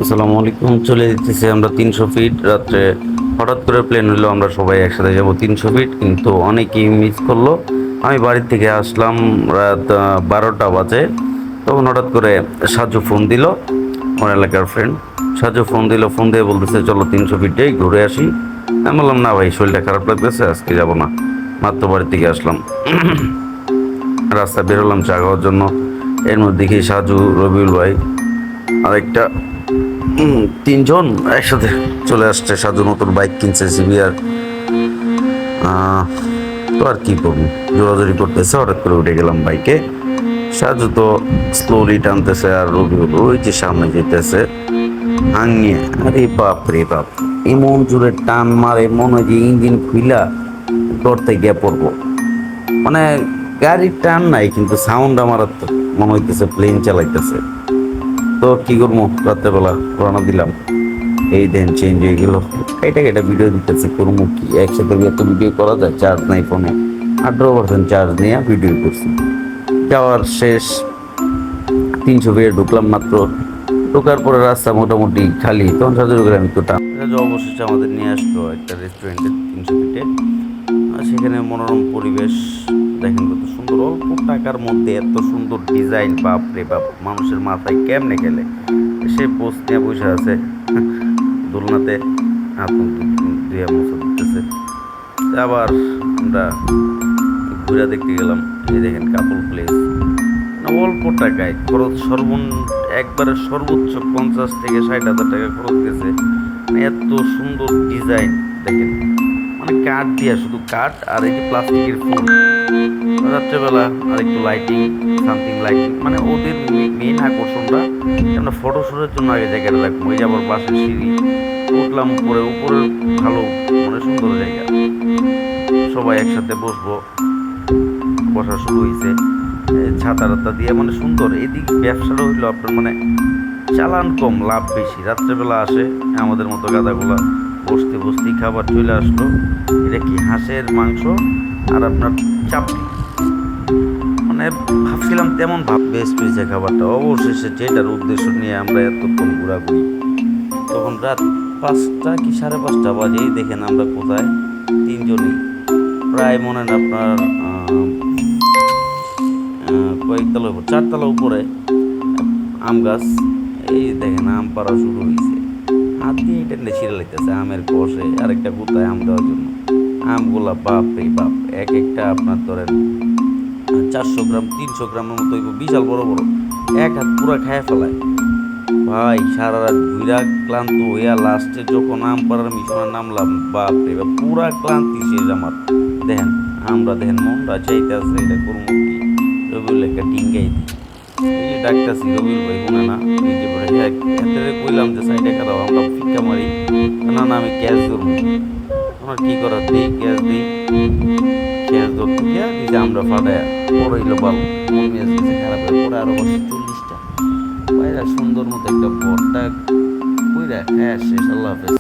আসসালামু আলাইকুম। চলে যেতেছি আমরা 300 ফিট রাত্রে। হঠাৎ করে প্ল্যান হলো আমরা সবাই একসাথে যাব 300 ফিট, কিন্তু অনেকেই মিস করলো। আমি বাড়ির থেকে আসলাম রাত 12টা বাজে। তখন হঠাৎ করে সাজু ফোন দিল, আমার এলাকার ফ্রেন্ড। সাজু ফোন দিল, ফোন দিয়ে বলতেছে চলো 300 ফিটেই ঘুরে আসি। আমি বললাম না ভাই, শরীরটা খারাপ লাগতেছে, আজকে যাব না, মাত্র বাড়ি থেকে আসলাম। রাস্তা বেরোলাম চা খাওয়ার জন্য। এর মধ্যে দেখি সাজু, রবিউল ভাই আরেকটা তিনজন একসাথে চলে আসছে। সাজু নতুন বাইক কিনছে সিবিআর। তো আর কি করবো, জোরাজোরি করতেছে, হঠাৎ করে উঠে গেলাম বাইকে। সাজু তো স্লোলি টানতেছে, আর রবিউল ওই যে সামনে যেতেছে হাঙ্গিয়ে। আরে বাপ রে বাপ, এমন জোরে টান মারে মনে হয় যে ইঞ্জিন খুইলা করতে গিয়ে পড়বো। মানে গাড়ির টান নাই, কিন্তু সাউন্ড আমার মনে হইতেছে প্লেন চালাইতেছে। তো কি করবো, রাত্রেবেলা রওনা দিলাম। এই দেন চেঞ্জ হয়ে গেল। এটা ভিডিও দিতেছে, করবো কি, একসাথে এত ভিডিও করা যায়? চার্জ নাই ফোনে, 18% চার্জ নিয়ে ভিডিও করছি। যাওয়ার শেষ, 300 ফিটে ঢুকলাম মাত্র। ঢোকার পরে রাস্তা মোটামুটি খালি, তখন সাজুর করে আমি একটু টান। অবশেষে আমাদের নিয়ে আসলো একটা রেস্টুরেন্টে 300 ফিটে। আর সেখানে মনোরম পরিবেশ, দেখেন কত সুন্দর। অল্প টাকার মধ্যে এত সুন্দর ডিজাইন, বাপ রে বাপ, মানুষের মাথায় কেমনে গেলে। সে পোস্ট নিয়ে বসে আছে দোলনাতে, হাত ধুয়ে মোছা দিতেছে। আবার আমরা ঘুরে দেখতে গেলাম। এই দেখেন কাপল প্লেস, অল্প টাকায় খরচ, একবারে সর্বোচ্চ 50 থেকে 60 হাজার টাকা খরচ গেছে। এত সুন্দর ডিজাইন দেখেন, মানে কাঠ দিয়া, শুধু কাঠ আর এই যে প্লাস্টিকের ফুল। রাত্রেবেলা আর একটু লাইটিং, সামথিং লাইটিং, মানে ওদের মেইন আকর্ষণটা আমরা ফটোশ্যুটের জন্য আগে জায়গাটা রাখবো। ওই যে আবার বাসের সিঁড়ি উঠলাম উপরে, উপরে ভালো, মানে সুন্দর জায়গা। সবাই একসাথে বসবো, বসা শুরু হয়েছে ছাতা টাতা দিয়ে, মানে সুন্দর। এদিকে ব্যবসাটা হইলো আপনার মানে চালান কম, লাভ বেশি। রাত্রেবেলা আসে আমাদের মতো গাদাগুলা, বসতে বসতেই খাবার চলে আসলো। এটা কি হাঁসের মাংস আর আপনার চাপড়ি, মানে ভাবছিলাম তেমন বেস্ট হয়েছে খাবারটা। অবশেষে যেটার উদ্দেশ্য নিয়ে আমরা এতক্ষণ ঘোরাঘুরি, তখন রাত 5টা কি 5:30 বাজেই দেখেন আমরা কোথায়, তিনজনই প্রায় মনে হয় আপনার কয়েকতলা উপর, 4তলা উপরে আম গাছ। এই দেখেন আম পাড়া শুরু হয়েছে, হাত দিয়ে এটা ছিঁড়ে লাগতেছে আমের কষে, আরেকটা কোথায় আম দেওয়ার জন্য। আমগুলা বাপ রে বাপ, এক একটা আপনার ধরেন 400 গ্রাম 300 গ্রামের মতো, বিশাল বড় বড়, এক হাত পুরা খায় ফেলায় ভাই। সারা রাত ঘুরা ক্লান্ত হইয়া লাস্টে যখন আম পাড়ার মিশনে নামলাম, বাপ রে বাপ, পুরা ক্লান্তি শেষ আমার। দেখেন আমরা, দেখেন মনটা চাইতে আছে, এটা করবো কি, রবিউল একটা টিঙ্গাই দিই, এই যে ডাকতেছি, রবিউল ভাই শুনে না। এই যে পরে হাতে কইলাম যে সাইডে খারাপ, আমরা ফিক্কা মারি, না না আমি ক্যাশ ধরবো। আমার কি করার, দিই ক্যাশ দিই, ক্যাশ ধরতে গিয়া দিতে আমরা ফাটায় পরে হইলো ভালো, মন মেজাজ দিতে খারাপ হয়ে পরে আরো বসে 40টা বাইরা সুন্দর মতো একটা বড়টা কইরা, হ্যাঁ শেষ, আল্লাহ হাফেজ।